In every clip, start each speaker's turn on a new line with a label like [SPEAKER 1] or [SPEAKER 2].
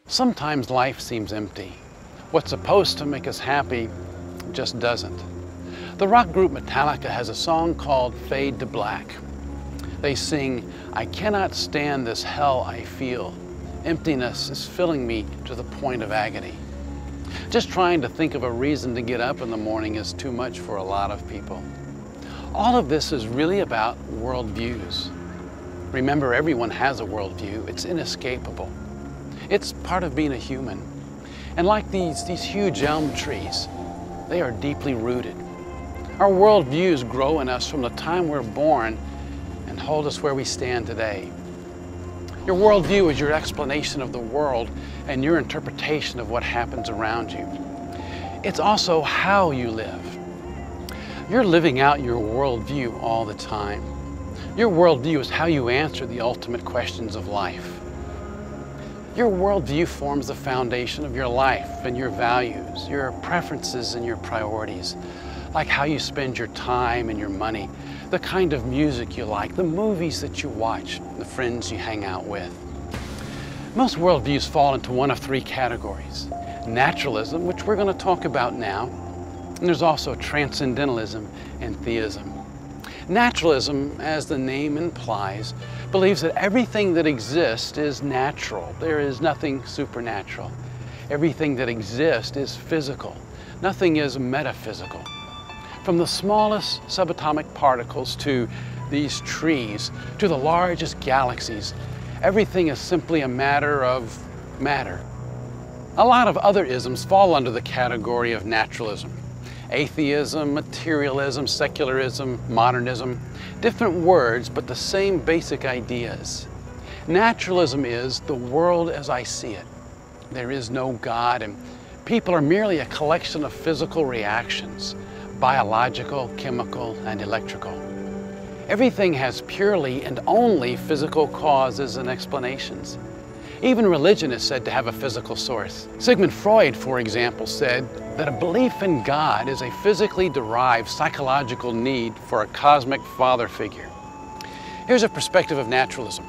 [SPEAKER 1] Sometimes life seems empty. What's supposed to make us happy just doesn't. The rock group Metallica has a song called Fade to Black. They sing, "I cannot stand this hell I feel. Emptiness is filling me to the point of agony." Just trying to think of a reason to get up in the morning is too much for a lot of people. All of this is really about worldviews. Remember, everyone has a worldview. It's inescapable. It's part of being a human. And like these huge elm trees, they are deeply rooted. Our worldviews grow in us from the time we're born and hold us where we stand today. Your worldview is your explanation of the world and your interpretation of what happens around you. It's also how you live. You're living out your worldview all the time. Your worldview is how you answer the ultimate questions of life. Your worldview forms the foundation of your life and your values, your preferences and your priorities, like how you spend your time and your money, the kind of music you like, the movies that you watch, the friends you hang out with. Most worldviews fall into one of three categories: naturalism, which we're going to talk about now, and there's also transcendentalism and theism. Naturalism, as the name implies, believes that everything that exists is natural. There is nothing supernatural. Everything that exists is physical. Nothing is metaphysical. From the smallest subatomic particles to these trees, to the largest galaxies, everything is simply a matter of matter. A lot of other isms fall under the category of naturalism. Atheism, materialism, secularism, modernism, different words, but the same basic ideas. Naturalism is the world as I see it. There is no God, and people are merely a collection of physical reactions, biological, chemical, and electrical. Everything has purely and only physical causes and explanations. Even religion is said to have a physical source. Sigmund Freud, for example, said that a belief in God is a physically derived psychological need for a cosmic father figure. Here's a perspective of naturalism.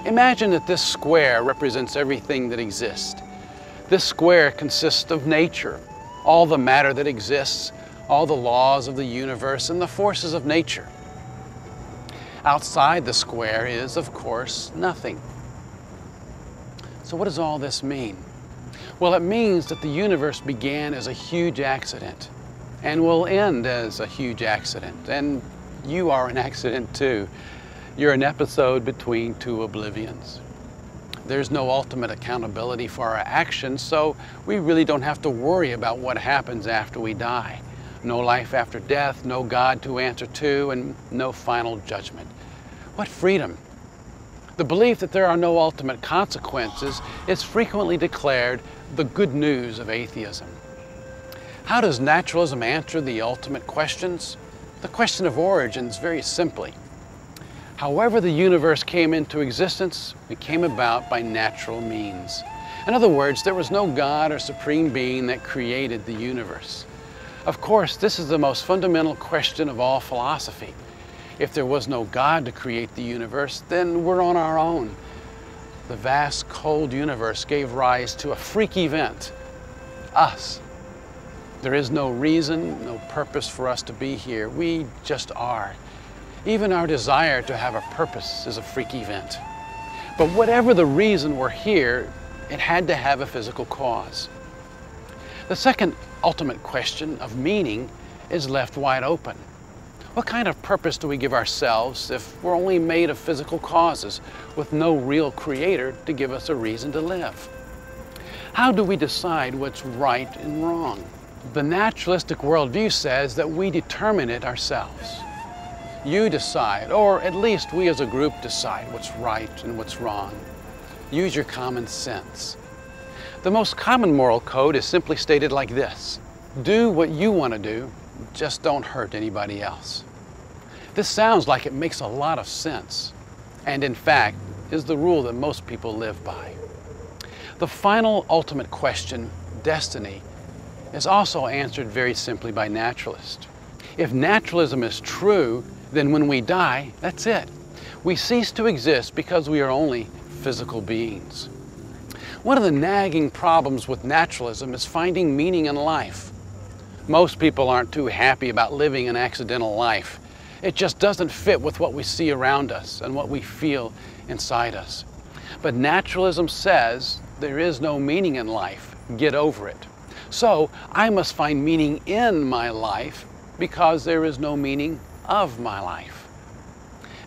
[SPEAKER 1] Imagine that this square represents everything that exists. This square consists of nature, all the matter that exists, all the laws of the universe and the forces of nature. Outside the square is, of course, nothing. So what does all this mean? Well, it means that the universe began as a huge accident and will end as a huge accident. And you are an accident too. You're an episode between two oblivions. There's no ultimate accountability for our actions, so we really don't have to worry about what happens after we die. No life after death, no God to answer to, and no final judgment. What freedom! The belief that there are no ultimate consequences is frequently declared the good news of atheism. How does naturalism answer the ultimate questions? The question of origins, very simply. However the universe came into existence, it came about by natural means. In other words, there was no God or supreme being that created the universe. Of course, this is the most fundamental question of all philosophy. If there was no God to create the universe, then we're on our own. The vast, cold universe gave rise to a freak event, us. There is no reason, no purpose for us to be here. We just are. Even our desire to have a purpose is a freak event. But whatever the reason we're here, it had to have a physical cause. The second ultimate question of meaning is left wide open. What kind of purpose do we give ourselves if we're only made of physical causes with no real creator to give us a reason to live? How do we decide what's right and wrong? The naturalistic worldview says that we determine it ourselves. You decide, or at least we as a group decide what's right and what's wrong. Use your common sense. The most common moral code is simply stated like this: do what you want to do, just don't hurt anybody else. This sounds like it makes a lot of sense, and in fact is the rule that most people live by. The final ultimate question, destiny, is also answered very simply by naturalists. If naturalism is true, then when we die, that's it. We cease to exist because we are only physical beings. One of the nagging problems with naturalism is finding meaning in life. Most people aren't too happy about living an accidental life. It just doesn't fit with what we see around us and what we feel inside us. But naturalism says there is no meaning in life. Get over it. So I must find meaning in my life because there is no meaning of my life.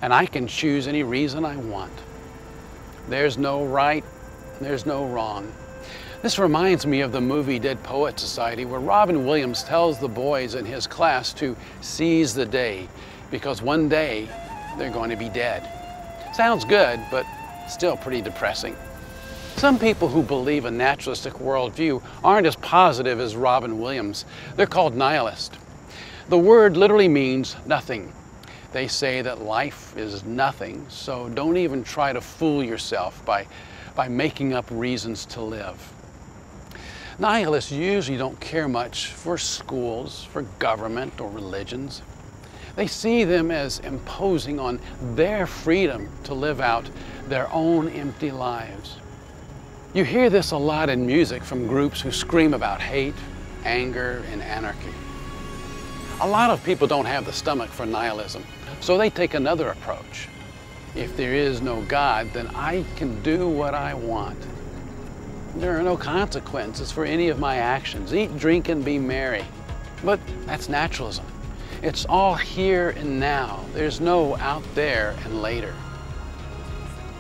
[SPEAKER 1] And I can choose any reason I want. There's no right, there's no wrong. This reminds me of the movie Dead Poets Society, where Robin Williams tells the boys in his class to seize the day because one day they're going to be dead. Sounds good, but still pretty depressing. Some people who believe a naturalistic worldview aren't as positive as Robin Williams. They're called nihilists. The word literally means nothing. They say that life is nothing, so don't even try to fool yourself by making up reasons to live. Nihilists usually don't care much for schools, for government, or religions. They see them as imposing on their freedom to live out their own empty lives. You hear this a lot in music from groups who scream about hate, anger, and anarchy. A lot of people don't have the stomach for nihilism, so they take another approach. If there is no God, then I can do what I want. There are no consequences for any of my actions. Eat, drink, and be merry. But that's naturalism. It's all here and now. There's no out there and later.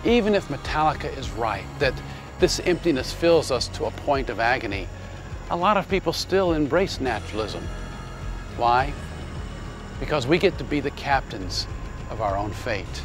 [SPEAKER 1] Even if Metallica is right, that this emptiness fills us to a point of agony, a lot of people still embrace naturalism. Why? Because we get to be the captains of our own fate.